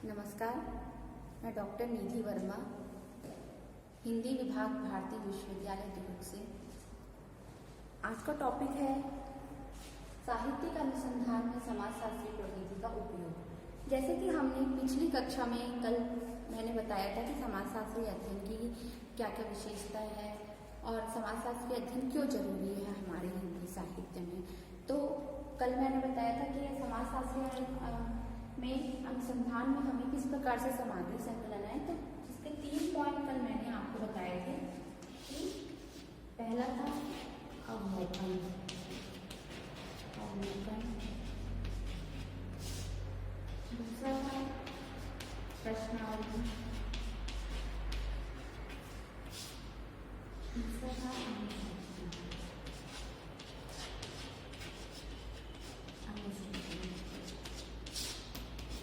नमस्कार, मैं डॉक्टर निधि वर्मा, हिंदी विभाग भारतीय विश्वविद्यालय दुर्ग से। आज का टॉपिक है साहित्यिक अनुसंधान में समाजशास्त्री प्रविधि का उपयोग। जैसे कि हमने पिछली कक्षा में कल मैंने बताया था कि समाजशास्त्री अध्ययन की क्या क्या विशेषताएं है और समाजशास्त्री अध्ययन क्यों जरूरी है हमारे हिंदी साहित्य में। तो कल मैंने बताया था कि समाजशास्त्री में अनुसंधान में हमें किस प्रकार से सामग्री संकलन है। तो इसके 3 पॉइंट कल मैंने आपको बताए थे कि पहला था अवलोकन, दूसरा था प्रश्नावली, तीसरा था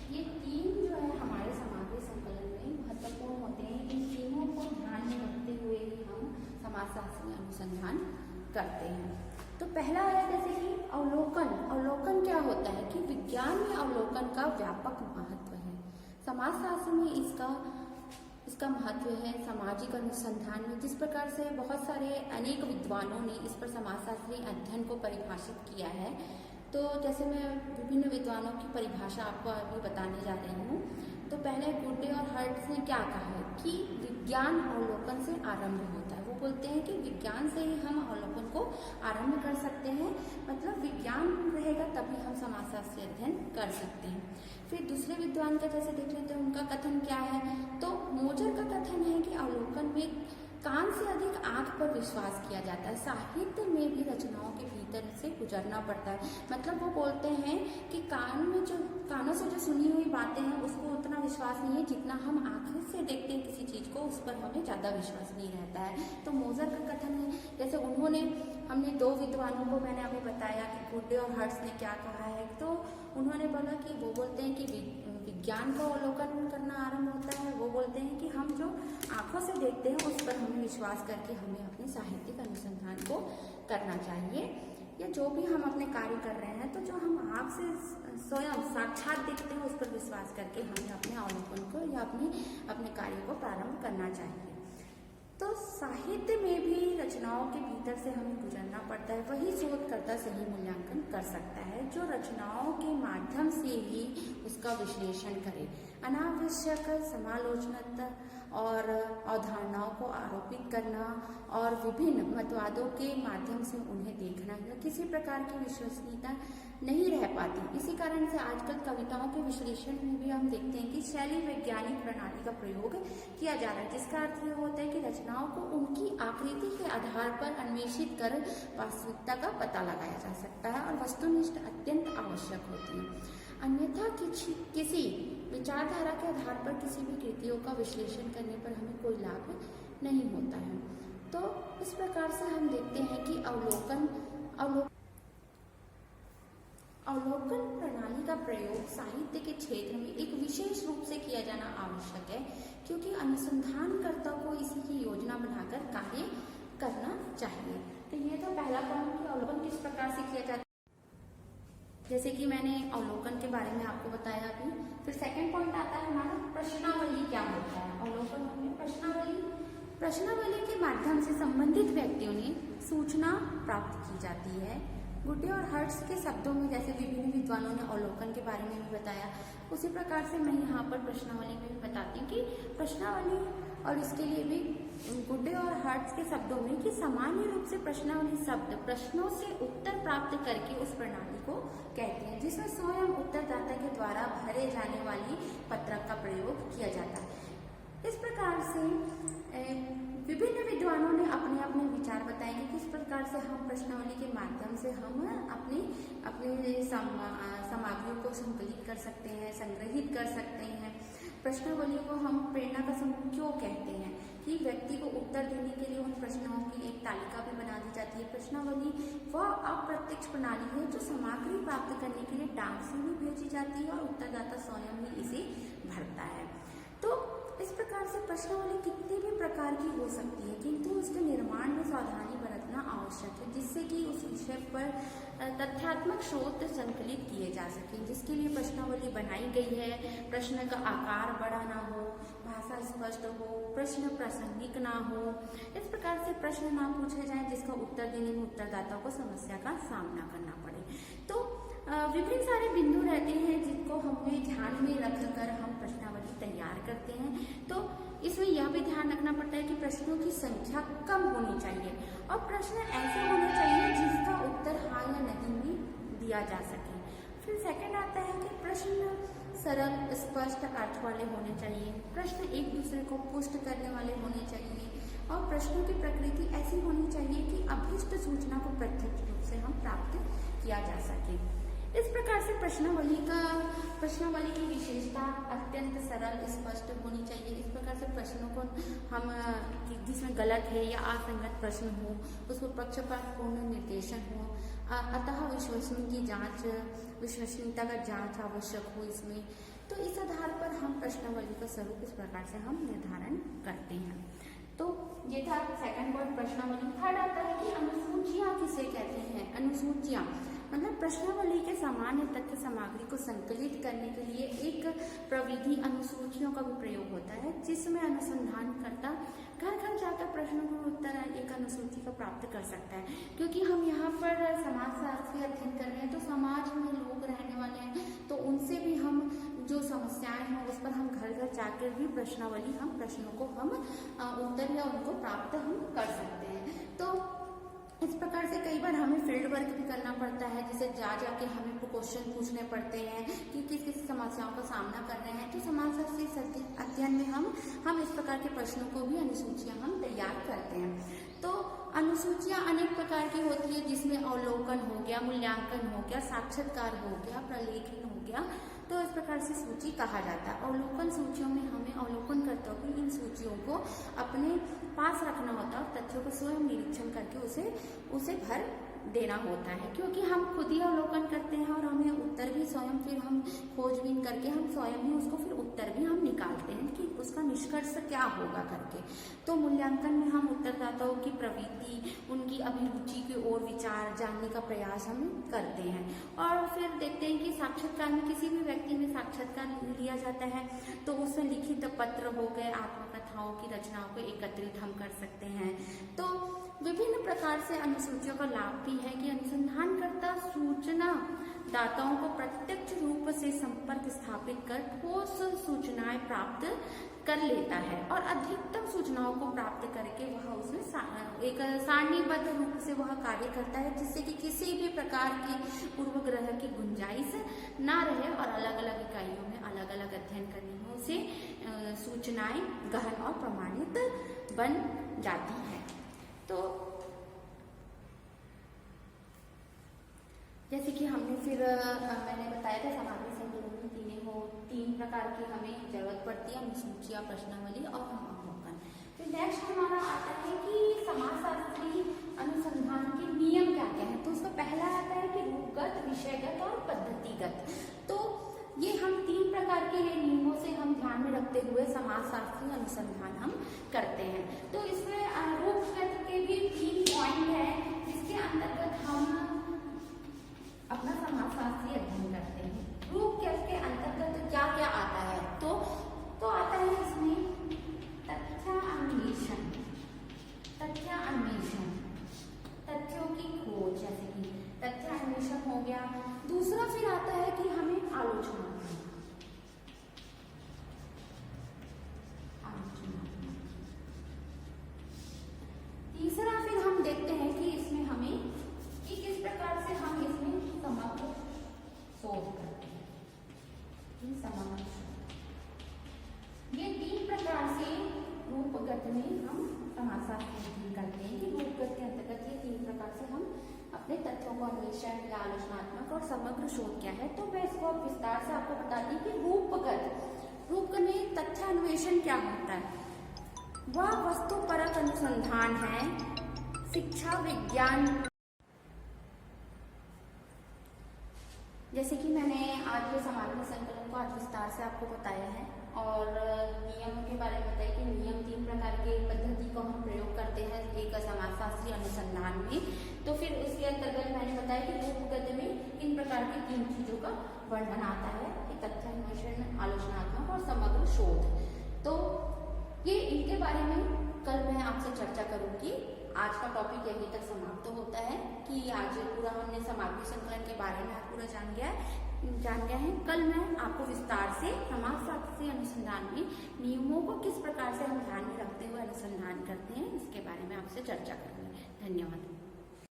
ये 3 जो है हमारे सामग्री संकलन में महत्वपूर्ण होते हैं। इन तीनों को ध्यान में रखते हुए ही हम समाजशास्त्री अनुसंधान करते हैं। तो पहला है जैसे कि अवलोकन। अवलोकन क्या होता है कि विज्ञान में अवलोकन का व्यापक महत्व है। समाजशास्त्र में इसका महत्व है। सामाजिक अनुसंधान में जिस प्रकार से बहुत सारे अनेक विद्वानों ने इस पर समाजशास्त्री अध्ययन को परिभाषित किया है, तो जैसे मैं विभिन्न विद्वानों की परिभाषा आपको अभी बताने जा रही हूँ। तो पहले गुड्डे और हर्ट्ज ने क्या कहा है कि विज्ञान अवलोकन से आरंभ होता है। वो बोलते हैं कि विज्ञान से ही हम अवलोकन को आरंभ कर सकते हैं, मतलब विज्ञान रहेगा तभी हम समाजशास्त्री अध्ययन कर सकते हैं। फिर दूसरे विद्वान का जैसे देख लेते हैं, उनका कथन क्या है। तो मोजर का कथन है कि अवलोकन में कान से अधिक आंख पर विश्वास किया जाता है। साहित्य में भी रचनाओं के भीतर से गुजरना पड़ता है। मतलब वो बोलते हैं कि कानों से जो सुनी हुई बातें हैं उसको उतना विश्वास नहीं है जितना हम आंखों से देखते हैं किसी चीज को, उस पर हमें ज्यादा विश्वास नहीं रहता है। तो मोजर का कथन है। जैसे हमने 2 विद्वानों को मैंने अभी बताया कि गुड्डे और हर्ट्ज ने क्या कहा है। तो उन्होंने बोला कि वो बोलते हैं कि विज्ञान को अवलोकन करना आरंभ होता है। वो बोलते हैं कि हम जो आंखों से देखते हैं उस पर हमें विश्वास करके हमें अपने साहित्यिक अनुसंधान को करना चाहिए, या जो भी हम अपने कार्य कर रहे हैं तो जो हम आंख से स्वयं साक्षात देखते हैं उस पर विश्वास करके हमें अपने अवलोकन को या अपने कार्य को प्रारंभ करना चाहिए। तो साहित्य में भी रचनाओं के भीतर से हमें गुजरना पड़ता है। वही शोधकर्ता सही मूल्यांकन कर सकता है जो रचनाओं के माध्यम से ही उसका विश्लेषण करे। अनावश्यक समालोचना और अवधारणाओं को आरोपित करना और विभिन्न मतवादों के माध्यम से उन्हें देखना किसी प्रकार की विश्वसनीयता नहीं रह पाती। इसी कारण से आजकल कविताओं के विश्लेषण में भी हम देखते हैं कि शैली वैज्ञानिक प्रणाली का प्रयोग किया जा रहा है, जिसका अर्थ ये होता है कि रचनाओं को उनकी आकृति के आधार पर अन्वेषित कर वास्तविकता का पता लगाया जा सकता है और वस्तुनिष्ठ अत्यंत आवश्यक होती है। अन्यथा किसी विचारधारा के आधार पर किसी भी कृतियों का विश्लेषण करने पर हमें कोई लाभ नहीं होता है। तो इस प्रकार से हम देखते हैं कि अवलोकन प्रणाली का प्रयोग साहित्य के क्षेत्र में एक विशेष रूप से किया जाना आवश्यक है, क्योंकि अनुसंधानकर्ता को इसी की योजना बनाकर कार्य करना चाहिए। तो ये था पहला पॉइंट कि अवलोकन किस प्रकार से किया जाता है, जैसे कि मैंने अवलोकन के बारे में आपको बताया अभी। फिर सेकंड पॉइंट आता है हमारा प्रश्नावली क्या होता है। अवलोकन में प्रश्नावली के माध्यम से संबंधित व्यक्तियों ने सूचना प्राप्त की जाती है। गुड्डे और हर्ट्ज के शब्दों में जैसे विभिन्न विद्वानों ने अवलोकन के बारे में भी बताया, उसी प्रकार से मैं यहाँ पर प्रश्नावली में भी बताती हूँ कि प्रश्नावली और इसके लिए भी गुड्डे और हर्ट्ज के शब्दों में कि सामान्य रूप से प्रश्नावली शब्द प्रश्नों से उत्तर प्राप्त करके उस प्रणाली को कहते हैं जिसमें स्वयं उत्तरदाता के द्वारा भरे जाने वाली पत्रक का प्रयोग किया जाता है। इस प्रकार से विभिन्न विद्वानों ने अपने अपने विचार बताए कि किस प्रकार से हम प्रश्नावली के माध्यम से हम अपने सामग्रियों को संकलित कर सकते हैं, संग्रहित कर सकते हैं। प्रश्नावली को हम प्रेरणा का समूह क्यों कहते हैं कि व्यक्ति को उत्तर देने के लिए उन प्रश्नों की एक तालिका भी बना दी जाती है। प्रश्नावली वह अप्रत्यक्ष प्रणाली है जो सामग्री प्राप्त करने के लिए डाक से भी भेजी जाती है और उत्तरदाता स्वयं ही इसे भरता है। तो इस प्रकार से प्रश्नावली कितनी भी प्रकार की हो सकती है, किंतु उसके निर्माण में सावधानी बरतना आवश्यक है जिससे कि उस विषय पर तथ्यात्मक स्रोत संकलित किए जा सकें, जिसके लिए प्रश्नावली बनाई गई है, प्रश्न का आकार बड़ा ना हो, भाषा स्पष्ट हो, प्रश्न प्रासंगिक ना हो, इस प्रकार से प्रश्न ना पूछे जाए जिसका उत्तर देने में उत्तरदाता को समस्या का सामना करना पड़े। तो विभिन्न सारे बिंदु रहते हैं जिनको हमें ध्यान में रखकर हम प्रश्नावली तैयार करते हैं। तो इसमें यह भी ध्यान रखना पड़ता है कि प्रश्नों की संख्या कम होनी चाहिए और प्रश्न ऐसे होने चाहिए जिसका उत्तर हाँ या नहीं में दिया जा सके। फिर सेकंड आता है कि प्रश्न सरल, स्पष्ट, अर्थ वाले होने चाहिए, प्रश्न एक दूसरे को पुष्ट करने वाले होने चाहिए और प्रश्नों की प्रकृति ऐसी होनी चाहिए कि अभीष्ट सूचना को प्रत्यक्ष रूप से हम प्राप्त किया जा सके। इस प्रकार से प्रश्नावली की विशेषता अत्यंत सरल, स्पष्ट होनी चाहिए। इस प्रकार से प्रश्नों को हम जिसमें गलत है या असंगत प्रश्न हो उसको पक्षपातपूर्ण निर्देशन हो, अतः विश्वसनीयता का जांच आवश्यक हो इसमें। तो इस आधार पर हम प्रश्नावली का स्वरूप इस प्रकार से हम निर्धारण करते हैं। तो ये था सेकंड वर्ड प्रश्नावली। थर्ड आता है कि अनुसूचियां किसे कहते हैं। अनुसूचियां मतलब प्रश्नावली के सामान्य तथ्य सामग्री को संकलित करने के लिए एक प्रविधि अनुसूचियों का भी प्रयोग होता है, जिसमें अनुसंधानकर्ता घर घर जाकर प्रश्नों का उत्तर एक अनुसूची का प्राप्त कर सकता है। क्योंकि हम यहाँ पर समाजशास्त्र अध्ययन कर रहे हैं तो समाज में लोग रहने वाले हैं, तो उनसे भी हम जो समस्याएं हैं उस पर हम घर घर जाकर भी प्रश्नावली हम प्रश्नों को हम उत्तर या उनको प्राप्त हम कर सकते हैं। तो इस प्रकार से कई बार हमें फील्ड वर्क भी करना पड़ता है, जैसे जाके हमें क्वेश्चन पूछने पड़ते हैं कि किस किस समस्याओं का सामना कर रहे हैं। तो समाजशास्त्री अध्ययन में हम इस प्रकार के प्रश्नों को भी अनुसूचियां हम तैयार करते हैं। तो अनुसूचियां अनेक प्रकार की होती है, जिसमें अवलोकन हो गया, मूल्यांकन हो गया, साक्षात्कार हो गया, प्रलेखन हो गया। तो इस प्रकार से सूची कहा जाता है। अवलोकन सूचियों में हमें अवलोकन करते हुए इन सूचियों को अपने पास रखना होता है और तथ्यों को स्वयं निरीक्षण करके उसे भर देना होता है, क्योंकि हम खुद ही अवलोकन करते हैं और हमें उत्तर भी स्वयं फिर हम खोजबीन करके हम स्वयं ही उसको फिर उत्तर भी हम निकालते हैं कि उसका निष्कर्ष क्या होगा करके। तो मूल्यांकन में हम उत्तरदाताओं की प्रवृत्ति, उनकी अभिरुचि की ओर विचार जानने का प्रयास हम करते हैं। और फिर देखते हैं कि साक्षात्कार में किसी भी व्यक्ति में साक्षात्कार लिया जाता है तो उसमें लिखित पत्र हो गए, आत्मकथाओं की रचनाओं को एकत्रित हम कर सकते हैं। तो विभिन्न प्रकार से अनुसूचियों का लाभ भी है कि अनुसंधानकर्ता सूचना दाताओं को प्रत्यक्ष रूप से संपर्क स्थापित कर ठोस सूचनाएं प्राप्त कर लेता है और अधिकतम सूचनाओं को प्राप्त करके वह उसमें एक सारणीबद्ध रूप से वह कार्य करता है, जिससे कि किसी भी प्रकार की पूर्वग्रह की गुंजाइश ना रहे और अलग अलग इकाइयों में अलग अलग अध्ययन करने में उसे सूचनाएं गहन और प्रमाणित बन जाती है। तो जैसे कि हमने फिर मैंने बताया था सामग्री संतुलन में तीन प्रकार की हमें जरूरत पड़ती है, अनुसूचियां, प्रश्नावली और अवलोकन। फिर नेक्स्ट हमारा आता है कि समाजशास्त्री अनुसंधान के नियम क्या क्या है। तो उसका पहला आता है कि रूपगत, विषयगत और पद्धतिगत। तो ये हम तीन प्रकार के नियमों से हम ध्यान में रखते हुए समाजशास्त्री अनुसंधान हम करते हैं। तो इसमें रूपगत के भी 3 पॉइंट है, जिसके अंतर्गत हम अपना समाजशास्त्री अध्ययन करते हैं। रूपगत के अंतर्गत क्या क्या आता है, तो आता है इसमें तथ्यान्वेषण, तथ्यों की खोज, जैसे कि तथ्यान्वेषण हो गया। दूसरा फिर आता है कि हमें आलोचना, तीसरा फिर हम देखते हैं कि इसमें हमें कि किस प्रकार से हम इसमें समग्र शोध करते हैं। ये 3 प्रकार से रूपगत में हम समाजशास्त्र अध्ययन करते हैं कि रूपगत के अंतर्गत ये 3 प्रकार से हम अपने तथ्यों को अन्वेषण या आलोचनात्मक और समग्र शोध क्या है। तो मैं इसको विस्तार से आपको बताती हूँ कि रूपगत में तथ्यान्वेषण क्या होता है। वह वस्तुपरक अनुसंधान है, शिक्षा विज्ञान। जैसे कि मैंने आज के सामग्री संकलन को आज विस्तार से आपको बताया है और नियमों के बारे में बताया कि नियम 3 प्रकार के पद्धति को हम प्रयोग करते हैं एक समाजशास्त्री अनुसंधान में। तो फिर उसके अंतर्गत मैंने बताया कि रूपगत में इन प्रकार की 3 चीजों का वर्णन आता है कि तथ्य बारे में कल मैं आपसे चर्चा करूंगी। आज का टॉपिक यहीं तक समाप्त होता है कि आज पूरा हमने समापी संकलन के बारे में पूरा जान गया है। कल मैं आपको विस्तार से समाजशास्त्री अनुसंधान में नियमों को किस प्रकार से हम ध्यान में रखते हुए अनुसंधान करते हैं इसके बारे में आपसे चर्चा करूंगी। धन्यवाद।